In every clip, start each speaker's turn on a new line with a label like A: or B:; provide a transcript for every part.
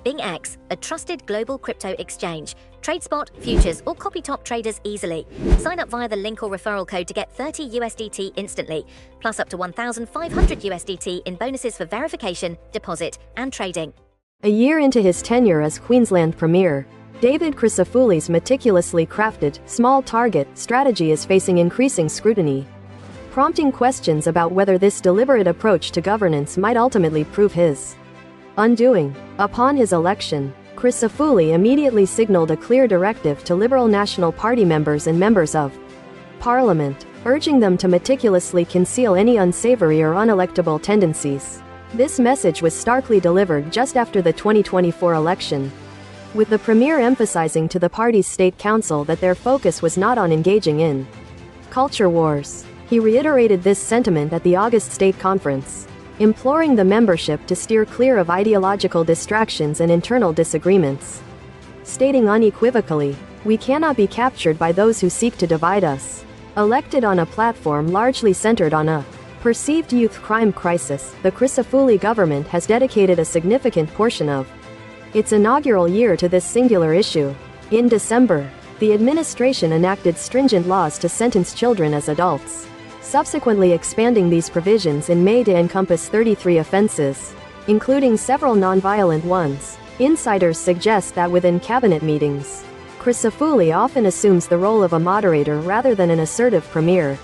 A: BingX, a trusted global crypto exchange. Trade spot, futures, or copy top traders easily. Sign up via the link or referral code to get 30 USDT instantly, plus up to 1,500 USDT in bonuses for verification, deposit, and trading.
B: A year into his tenure as Queensland Premier, David Crisafulli's meticulously crafted, small target strategy is facing increasing scrutiny, prompting questions about whether this deliberate approach to governance might ultimately prove his undoing. Upon his election, Crisafulli immediately signaled a clear directive to Liberal National Party members and members of Parliament, urging them to meticulously conceal any unsavory or unelectable tendencies. This message was starkly delivered just after the 2024 election, with the Premier emphasizing to the party's state council that their focus was not on engaging in culture wars. He reiterated this sentiment at the August State Conference, imploring the membership to steer clear of ideological distractions and internal disagreements, stating unequivocally, "We cannot be captured by those who seek to divide us." Elected on a platform largely centered on a perceived youth crime crisis, the Crisafulli government has dedicated a significant portion of its inaugural year to this singular issue. In December, the administration enacted stringent laws to sentence children as adults, subsequently expanding these provisions in May to encompass 33 offenses, including several non-violent ones. Insiders suggest that within cabinet meetings, Crisafulli often assumes the role of a moderator rather than an assertive premier.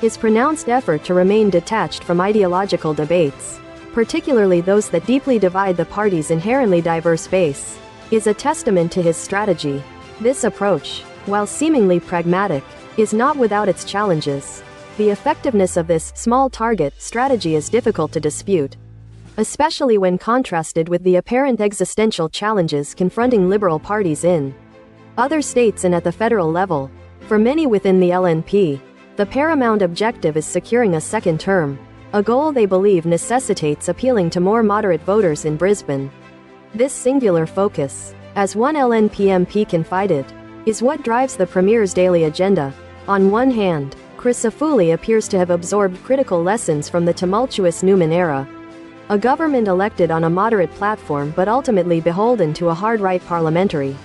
B: His pronounced effort to remain detached from ideological debates, particularly those that deeply divide the party's inherently diverse base, is a testament to his strategy. This approach, while seemingly pragmatic, is not without its challenges. The effectiveness of this small target strategy is difficult to dispute, especially when contrasted with the apparent existential challenges confronting liberal parties in other states and at the federal level. For many within the LNP, the paramount objective is securing a second term, a goal they believe necessitates appealing to more moderate voters in Brisbane. This singular focus, as one LNP MP confided, is what drives the Premier's daily agenda. On one hand, Crisafulli appears to have absorbed critical lessons from the tumultuous Newman era, a government elected on a moderate platform but ultimately beholden to a hard-right parliamentary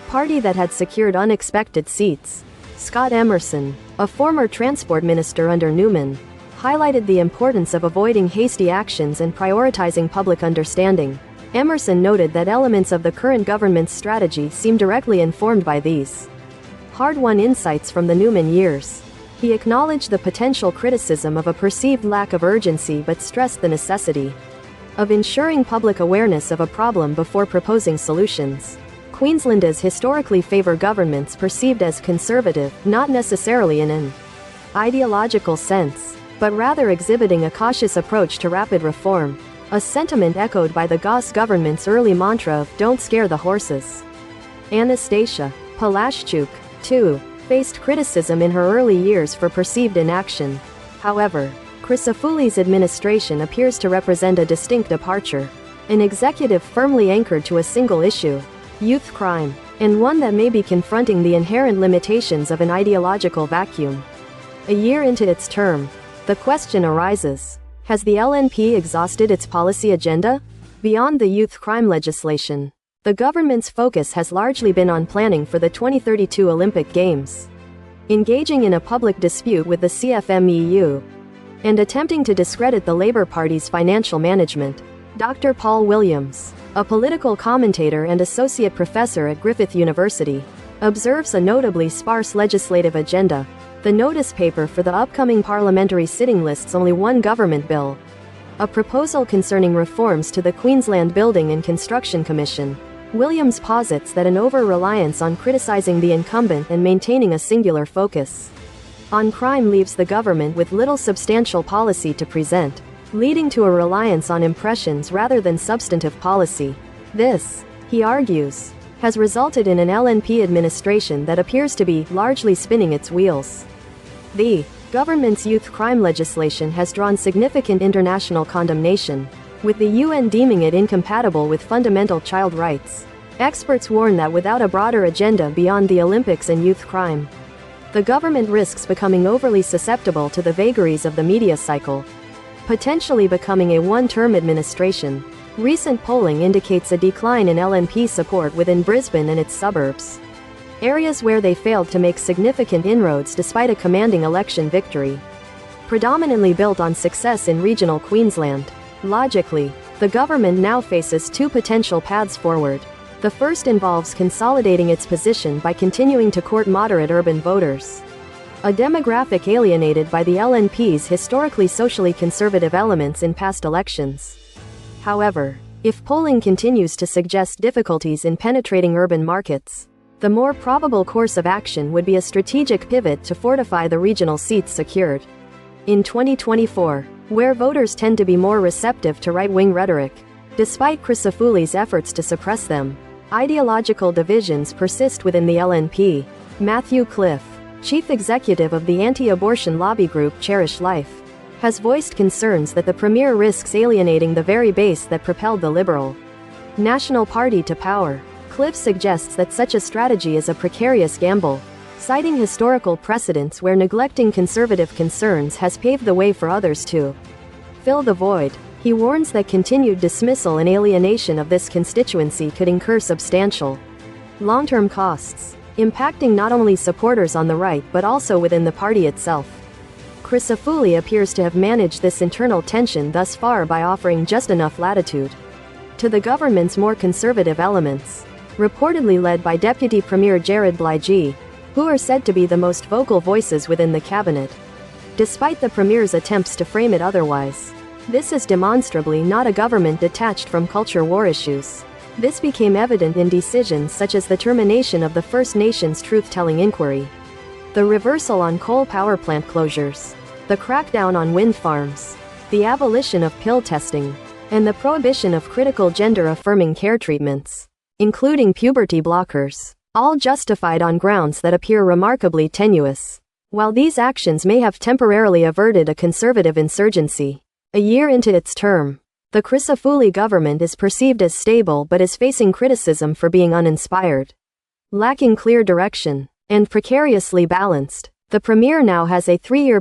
B: party that had secured unexpected seats. Scott Emerson, a former transport minister under Newman, highlighted the importance of avoiding hasty actions and prioritizing public understanding. Emerson noted that elements of the current government's strategy seem directly informed by these hard-won insights from the Newman years. He acknowledged the potential criticism of a perceived lack of urgency but stressed the necessity of ensuring public awareness of a problem before proposing solutions. Queenslanders historically favor governments perceived as conservative, not necessarily in an ideological sense, but rather exhibiting a cautious approach to rapid reform, a sentiment echoed by the Goss government's early mantra of "don't scare the horses." Anastasia Palaszczuk, too, faced criticism in her early years for perceived inaction. However, Crisafulli's administration appears to represent a distinct departure, an executive firmly anchored to a single issue, youth crime, and one that may be confronting the inherent limitations of an ideological vacuum. A year into its term, the question arises, has the LNP exhausted its policy agenda? Beyond the youth crime legislation, the government's focus has largely been on planning for the 2032 Olympic Games, engaging in a public dispute with the CFMEU, and attempting to discredit the Labour Party's financial management. Dr. Paul Williams, a political commentator and associate professor at Griffith University, observes a notably sparse legislative agenda. The notice paper for the upcoming parliamentary sitting lists only one government bill, a proposal concerning reforms to the Queensland Building and Construction Commission. Williams posits that an over-reliance on criticising the incumbent and maintaining a singular focus on crime leaves the government with little substantial policy to present, leading to a reliance on impressions rather than substantive policy. This, he argues, has resulted in an LNP administration that appears to be largely spinning its wheels. The government's youth crime legislation has drawn significant international condemnation, with the UN deeming it incompatible with fundamental child rights. Experts warn that without a broader agenda beyond the Olympics and youth crime, the government risks becoming overly susceptible to the vagaries of the media cycle, potentially becoming a one-term administration. Recent polling indicates a decline in LNP support within Brisbane and its suburbs, areas where they failed to make significant inroads despite a commanding election victory, predominantly built on success in regional Queensland. Logically, the government now faces two potential paths forward. The first involves consolidating its position by continuing to court moderate urban voters, a demographic alienated by the LNP's historically socially conservative elements in past elections. However, if polling continues to suggest difficulties in penetrating urban markets, the more probable course of action would be a strategic pivot to fortify the regional seats secured. In 2024, where voters tend to be more receptive to right-wing rhetoric, despite Crisafulli's efforts to suppress them, ideological divisions persist within the LNP. Matthew Cliff, chief executive of the anti-abortion lobby group Cherish Life, has voiced concerns that the Premier risks alienating the very base that propelled the Liberal National Party to power. Cliff suggests that such a strategy is a precarious gamble, citing historical precedents where neglecting conservative concerns has paved the way for others to fill the void. He warns that continued dismissal and alienation of this constituency could incur substantial long-term costs, impacting not only supporters on the right but also within the party itself. Crisafulli appears to have managed this internal tension thus far by offering just enough latitude to the government's more conservative elements, reportedly led by Deputy Premier Jared Bligey, who are said to be the most vocal voices within the cabinet. Despite the Premier's attempts to frame it otherwise, this is demonstrably not a government detached from culture war issues. This became evident in decisions such as the termination of the First Nations truth-telling inquiry, the reversal on coal power plant closures, the crackdown on wind farms, the abolition of pill testing, and the prohibition of critical gender-affirming care treatments, including puberty blockers, all justified on grounds that appear remarkably tenuous. While these actions may have temporarily averted a conservative insurgency, a year into its term, the Crisafulli government is perceived as stable but is facing criticism for being uninspired, lacking clear direction, and precariously balanced. The Premier now has a 3-year